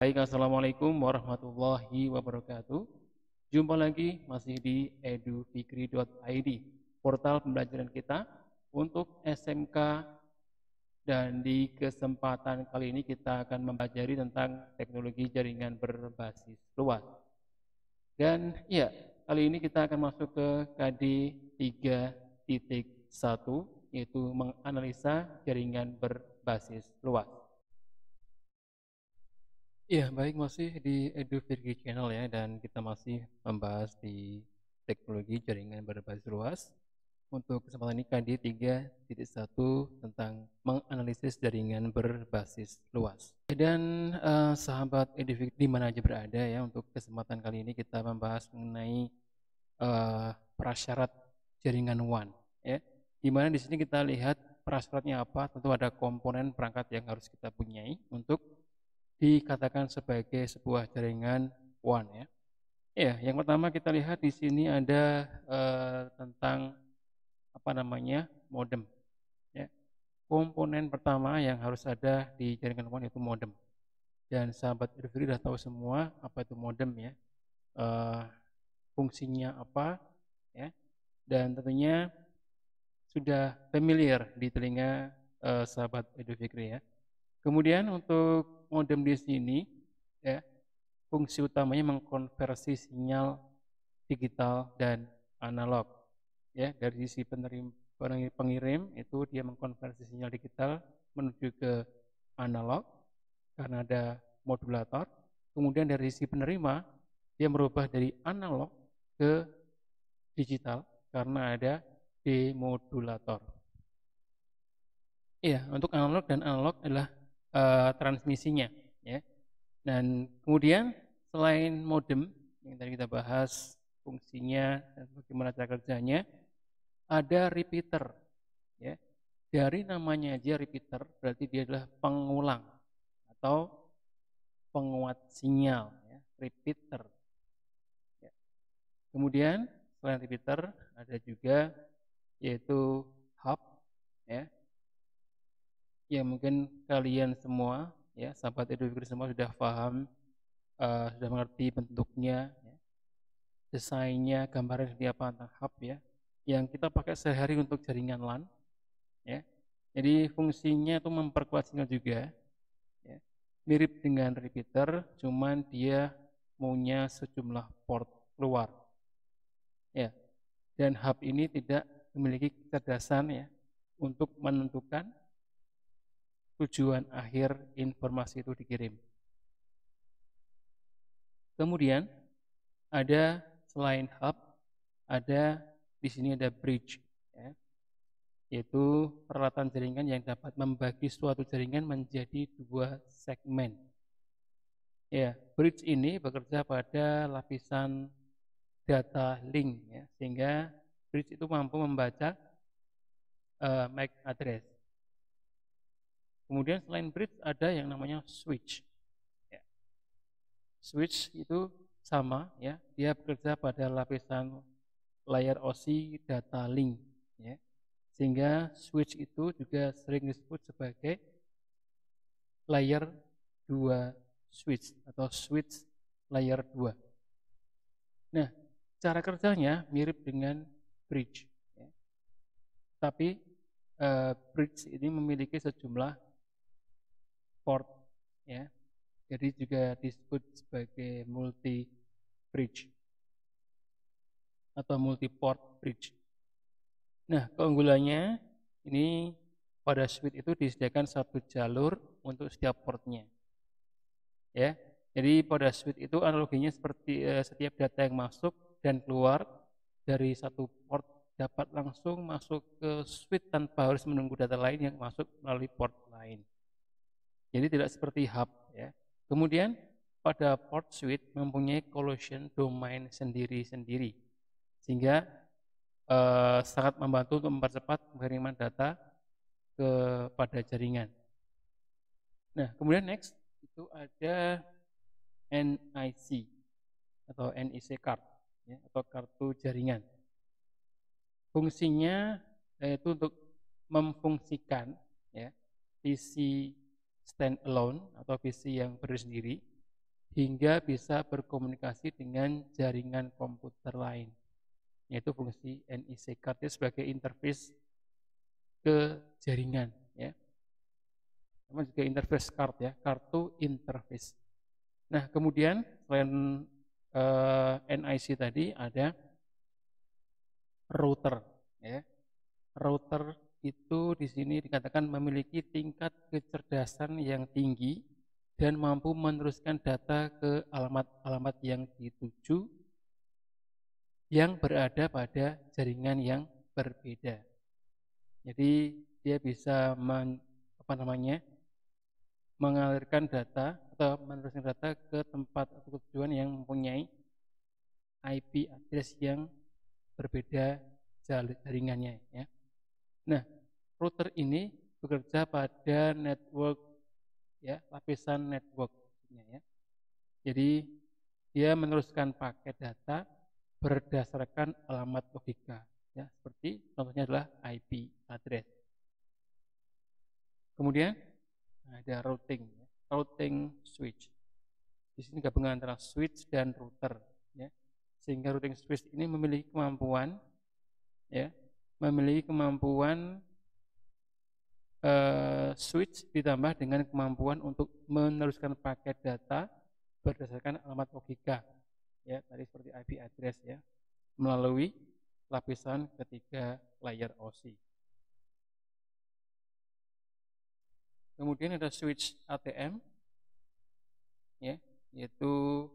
Baik, assalamualaikum warahmatullahi wabarakatuh. Jumpa lagi masih di edufikri.id, portal pembelajaran kita untuk SMK, dan di kesempatan kali ini kita akan mempelajari tentang teknologi jaringan berbasis luas. Dan ya, kali ini kita akan masuk ke KD 3.1, yaitu menganalisa jaringan berbasis luas. Ya, baik, masih di EduFirgi Channel ya, dan kita masih membahas di teknologi jaringan berbasis luas. Untuk kesempatan ini KD 3.1 tentang menganalisis jaringan berbasis luas. Dan sahabat EduFirgi di mana aja berada ya, untuk kesempatan kali ini kita membahas mengenai prasyarat jaringan WAN ya. Di mana di sini kita lihat prasyaratnya apa, tentu ada komponen perangkat yang harus kita punyai untuk dikatakan sebagai sebuah jaringan WAN ya. Ya, yang pertama kita lihat di sini ada tentang modem ya. Komponen pertama yang harus ada di jaringan WAN itu modem. Dan sahabat Irfri sudah tahu semua apa itu modem ya. Fungsinya apa ya. Dan tentunya sudah familiar di telinga sahabat Edu Fikri ya. Kemudian untuk modem di sini ya, fungsi utamanya mengkonversi sinyal digital dan analog ya. Dari sisi pengirim itu dia mengkonversi sinyal digital menuju ke analog karena ada modulator. Kemudian dari sisi penerima dia merubah dari analog ke digital karena ada demodulator. Iya, untuk analog dan analog adalah transmisinya ya. Dan kemudian selain modem yang tadi kita bahas fungsinya dan bagaimana cara kerjanya, ada repeater ya. Dari namanya aja repeater berarti dia adalah pengulang atau penguat sinyal ya, repeater ya. Kemudian selain repeater ada juga yaitu hub ya. Ya, mungkin kalian semua ya, sahabat EduFirgi semua sudah paham, sudah mengerti bentuknya ya, desainnya, gambarnya seperti apa tentang hub ya, yang kita pakai sehari untuk jaringan LAN ya. Jadi fungsinya itu memperkuat sinyal juga ya. Mirip dengan repeater, cuman dia punya sejumlah port keluar ya. Dan hub ini tidak memiliki kecerdasan ya untuk menentukan tujuan akhir informasi itu dikirim. Kemudian ada selain hub, ada di sini ada bridge, ya, yaitu peralatan jaringan yang dapat membagi suatu jaringan menjadi dua segmen. Ya, bridge ini bekerja pada lapisan data link, ya, sehingga bridge itu mampu membaca MAC address. Kemudian selain bridge ada yang namanya switch. Ya. Switch itu sama ya, dia bekerja pada lapisan layer OSI data link ya. Sehingga switch itu juga sering disebut sebagai layer 2 switch atau switch layer 2. Nah, cara kerjanya mirip dengan bridge ya. Tapi bridge ini memiliki sejumlah port ya, jadi juga disebut sebagai multi bridge atau multi port bridge. Nah, keunggulannya ini pada switch itu disediakan satu jalur untuk setiap portnya ya. Jadi pada switch itu analoginya seperti setiap data yang masuk dan keluar dari satu port dapat langsung masuk ke switch tanpa harus menunggu data lain yang masuk melalui port lain. Jadi tidak seperti hub ya. Kemudian pada port switch mempunyai collision domain sendiri-sendiri sehingga sangat membantu untuk mempercepat pengiriman data kepada jaringan. Nah, kemudian next itu ada NIC atau NIC card ya, atau kartu jaringan. Fungsinya yaitu untuk memfungsikan ya PC standalone atau PC yang berdiri sendiri hingga bisa berkomunikasi dengan jaringan komputer lain, yaitu fungsi NIC card sebagai interface ke jaringan ya. Sama juga interface card ya, kartu interface. Nah, kemudian selain NIC tadi ada router ya. Router itu di sini dikatakan memiliki tingkat kecerdasan yang tinggi dan mampu meneruskan data ke alamat-alamat yang dituju yang berada pada jaringan yang berbeda. Jadi dia bisa mengalirkan data atau meneruskan data ke tempat atau tujuan yang mempunyai IP address yang berbeda jaringannya ya. Nah, router ini bekerja pada network ya, lapisan network ya. Jadi dia meneruskan paket data berdasarkan alamat logika ya, seperti contohnya adalah IP address. Kemudian ada routing ya, routing switch. Di sini gabungan antara switch dan router ya. Sehingga routing switch ini memiliki kemampuan ya, switch ditambah dengan kemampuan untuk meneruskan paket data berdasarkan alamat logika ya, tadi seperti IP address ya, melalui lapisan ketiga layer OSI. Kemudian ada switch ATM ya, yaitu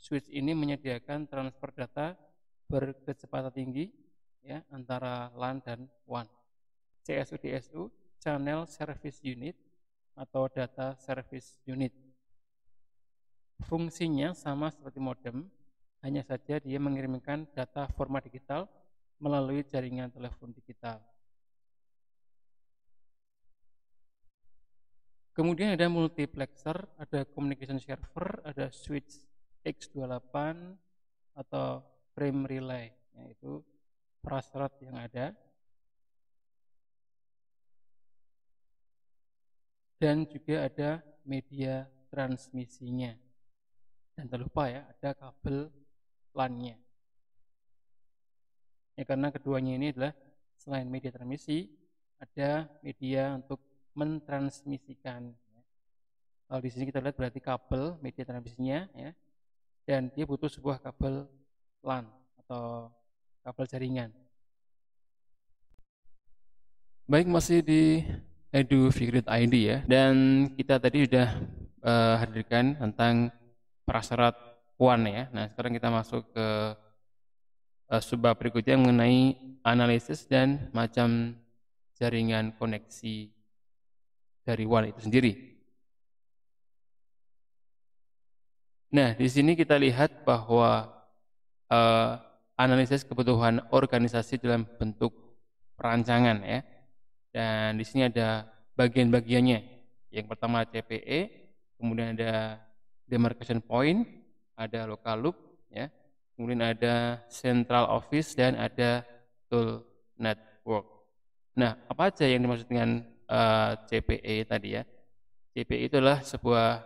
switch ini menyediakan transfer data berkecepatan tinggi ya, antara LAN dan WAN. CSU/DSU, Channel Service Unit atau Data Service Unit. Fungsinya sama seperti modem, hanya saja dia mengirimkan data format digital melalui jaringan telepon digital. Kemudian ada multiplexer, ada communication server, ada switch X28 atau frame relay, yaitu prasyarat yang ada. Dan juga ada media transmisinya. Dan tak lupa ya, ada kabel LAN-nya. Ya, karena keduanya ini adalah selain media transmisi, ada media untuk mentransmisikan. Kalau di sini kita lihat berarti kabel media transmisinya ya, dan dia butuh sebuah kabel LAN atau kabel jaringan. Baik, masih di EduFigrid ID ya, dan kita tadi sudah hadirkan tentang prasyarat WAN ya. Nah, sekarang kita masuk ke subbab berikutnya mengenai analisis dan macam jaringan koneksi dari WAN itu sendiri. Nah, di sini kita lihat bahwa analisis kebutuhan organisasi dalam bentuk perancangan ya. Dan di sini ada bagian-bagiannya. Yang pertama CPE, kemudian ada demarcation point, ada local loop ya. Kemudian ada central office dan ada tool network. Nah, apa aja yang dimaksud dengan CPE tadi ya? CPE itu adalah sebuah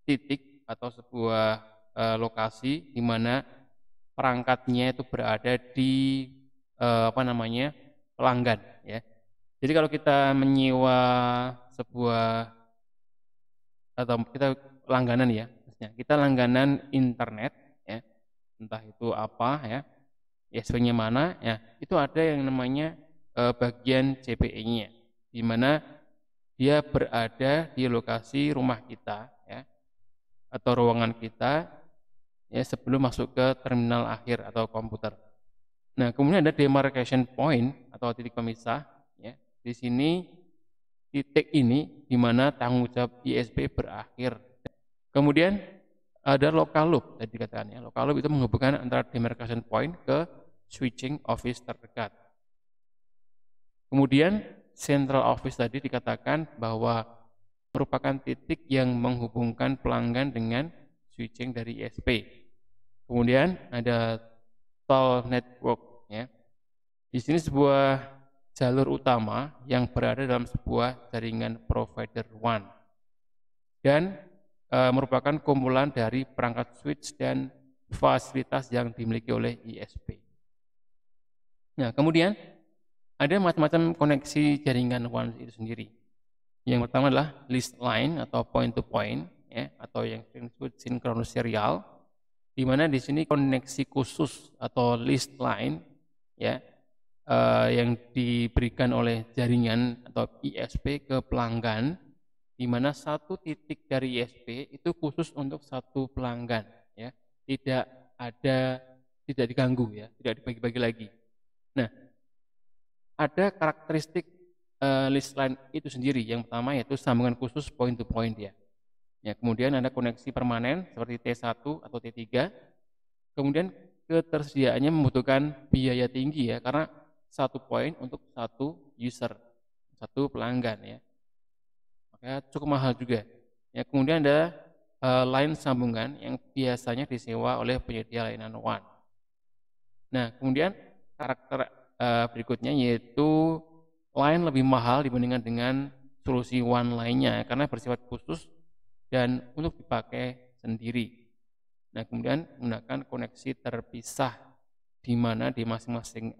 titik atau sebuah lokasi di mana perangkatnya itu berada di pelanggan ya. Jadi kalau kita menyewa sebuah atau kita langganan ya, kita langganan internet ya, entah itu apa ya, ISP-nya mana ya, itu ada yang namanya bagian CPE-nya, di mana dia berada di lokasi rumah kita ya, atau ruangan kita ya, sebelum masuk ke terminal akhir atau komputer. Nah, kemudian ada demarcation point atau titik pemisah ya. Di sini titik ini di mana tanggung jawab ISP berakhir. Kemudian ada local loop tadi dikatakan ya. Local loop itu menghubungkan antara demarcation point ke switching office terdekat. Kemudian central office tadi dikatakan bahwa merupakan titik yang menghubungkan pelanggan dengan switching dari ISP. Kemudian ada toll network ya. Di sini sebuah jalur utama yang berada dalam sebuah jaringan provider WAN dan merupakan kumpulan dari perangkat switch dan fasilitas yang dimiliki oleh ISP. Nah, kemudian ada macam-macam koneksi jaringan WAN itu sendiri. Yang pertama adalah list line atau point to point, ya, atau yang disebut sinkronus serial, di mana di sini koneksi khusus atau list line, ya, yang diberikan oleh jaringan atau ISP ke pelanggan, di mana satu titik dari ISP itu khusus untuk satu pelanggan, ya, tidak diganggu, ya, tidak dibagi-bagi lagi. Nah, ada karakteristik list line itu sendiri. Yang pertama yaitu sambungan khusus point to point, ya. Ya, kemudian ada koneksi permanen seperti T1 atau T3. Kemudian ketersediaannya membutuhkan biaya tinggi, ya, karena satu poin untuk satu user, satu pelanggan, ya. Makanya cukup mahal juga. Ya, kemudian ada line sambungan yang biasanya disewa oleh penyedia layanan WAN. Nah, kemudian karakter berikutnya yaitu line lebih mahal dibandingkan dengan solusi WAN lainnya karena bersifat khusus dan untuk dipakai sendiri. Nah, kemudian menggunakan koneksi terpisah di mana di masing-masing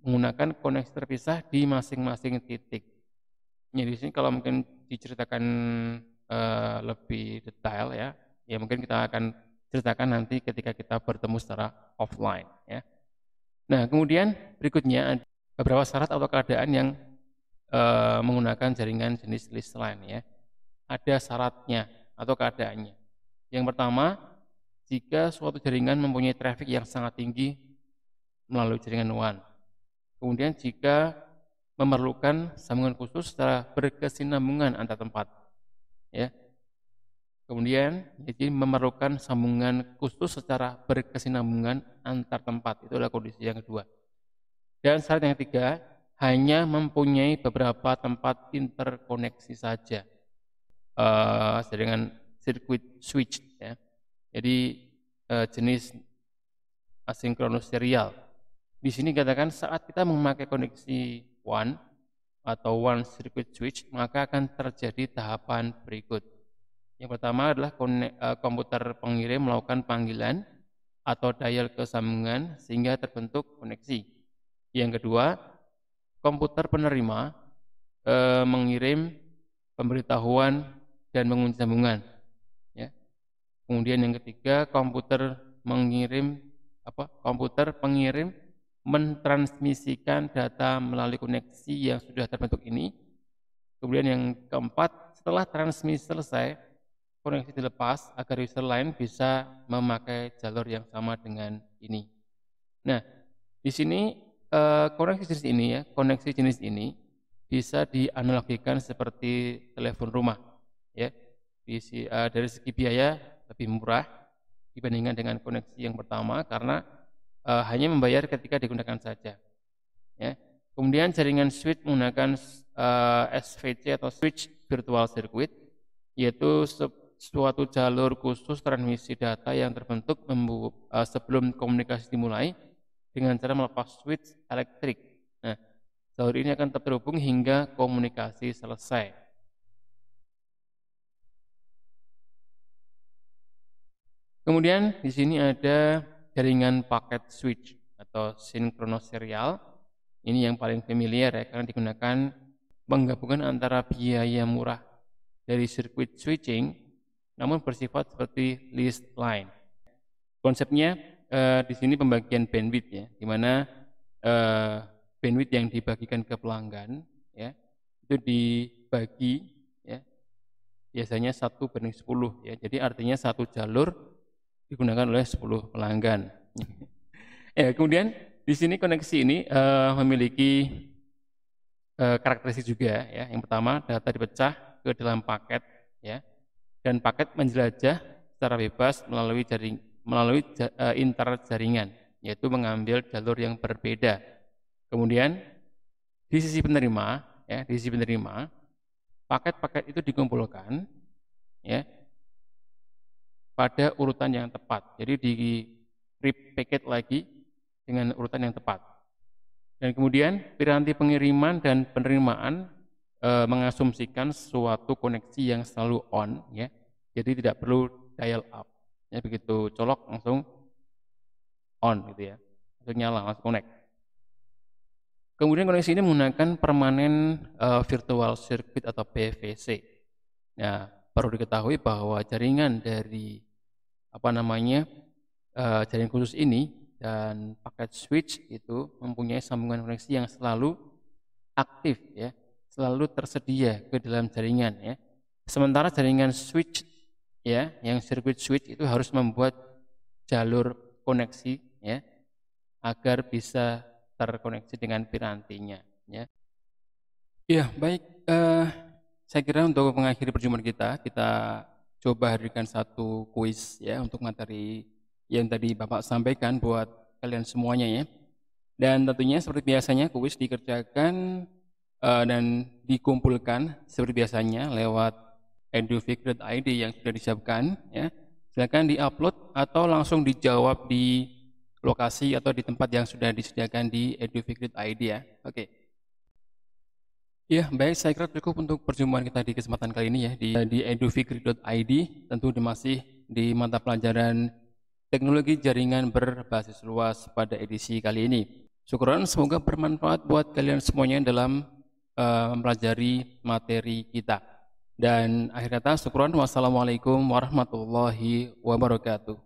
menggunakan koneksi terpisah di masing-masing titik. Jadi di sini kalau mungkin diceritakan lebih detail, ya mungkin kita akan ceritakan nanti ketika kita bertemu secara offline, ya. Nah, kemudian berikutnya ada beberapa syarat atau keadaan yang menggunakan jaringan jenis list line, ya. Ada syaratnya atau keadaannya. Yang pertama, jika suatu jaringan mempunyai traffic yang sangat tinggi melalui jaringan WAN. Kemudian jika memerlukan sambungan khusus secara berkesinambungan antar tempat, ya. Kemudian jadi memerlukan sambungan khusus secara berkesinambungan antar tempat. Itu adalah kondisi yang kedua. Dan syarat yang ketiga, hanya mempunyai beberapa tempat interkoneksi saja. Jaringan circuit switch, ya. Jadi jenis asinkronus serial. Di sini katakan saat kita memakai koneksi WAN atau one circuit switch, maka akan terjadi tahapan berikut. Yang pertama adalah komputer pengirim melakukan panggilan atau dial ke sambungan sehingga terbentuk koneksi. Yang kedua, komputer penerima mengirim pemberitahuan dan mengunci sambungan, ya. Kemudian yang ketiga, komputer pengirim mentransmisikan data melalui koneksi yang sudah terbentuk ini. Kemudian yang keempat, setelah transmisi selesai, koneksi dilepas agar user lain bisa memakai jalur yang sama dengan ini. Nah, di sini koneksi jenis ini bisa dianalogikan seperti telepon rumah, ya. Dari segi biaya lebih murah dibandingkan dengan koneksi yang pertama karena hanya membayar ketika digunakan saja, ya. Kemudian jaringan switch menggunakan SVC atau switch virtual circuit, yaitu suatu jalur khusus transmisi data yang terbentuk sebelum komunikasi dimulai dengan cara melepas switch elektrik. Nah, jalur ini akan tetap terhubung hingga komunikasi selesai. Kemudian di sini ada jaringan paket switch atau sinkronus serial. Ini yang paling familiar, ya, karena digunakan penggabungan antara biaya murah dari sirkuit switching namun bersifat seperti list line. Konsepnya di sini pembagian bandwidth, ya, di mana bandwidth yang dibagikan ke pelanggan, ya, itu dibagi, ya, biasanya 1/10, ya. Jadi artinya satu jalur digunakan oleh 10 pelanggan. Ya, kemudian di sini koneksi ini memiliki karakteristik juga, ya. Yang pertama, data dipecah ke dalam paket, ya, dan paket menjelajah secara bebas melalui internet jaringan, yaitu mengambil jalur yang berbeda. Kemudian di sisi penerima, ya, paket-paket itu dikumpulkan, ya, pada urutan yang tepat. Jadi di repacket lagi dengan urutan yang tepat. Dan kemudian piranti pengiriman dan penerimaan mengasumsikan suatu koneksi yang selalu on, ya. Jadi tidak perlu dial up. Ya, begitu colok langsung on gitu ya. Langsung nyala, langsung connect. Kemudian koneksi ini menggunakan permanen virtual circuit atau PVC. Nah, perlu diketahui bahwa jaringan dari jaringan khusus ini dan paket switch itu mempunyai sambungan koneksi yang selalu aktif, ya, selalu tersedia ke dalam jaringan, ya. Sementara jaringan switch, ya, yang circuit switch itu harus membuat jalur koneksi, ya, agar bisa terkoneksi dengan pirantinya, ya. Ya, baik. Saya kira untuk mengakhiri perjumpaan kita coba hadirkan satu kuis, ya, untuk materi yang tadi Bapak sampaikan buat kalian semuanya, ya. Dan tentunya seperti biasanya kuis dikerjakan dan dikumpulkan seperti biasanya lewat edufik.id yang sudah disiapkan, ya. Silakan diupload atau langsung dijawab di lokasi atau di tempat yang sudah disediakan di edufik.id, ya. Oke. Ya, baik, saya kira cukup untuk perjumpaan kita di kesempatan kali ini, ya, di edufikri.id, tentu masih di mata pelajaran teknologi jaringan berbasis luas pada edisi kali ini. Syukuran semoga bermanfaat buat kalian semuanya dalam mempelajari materi kita. Dan akhir kata, syukuran, wassalamualaikum warahmatullahi wabarakatuh.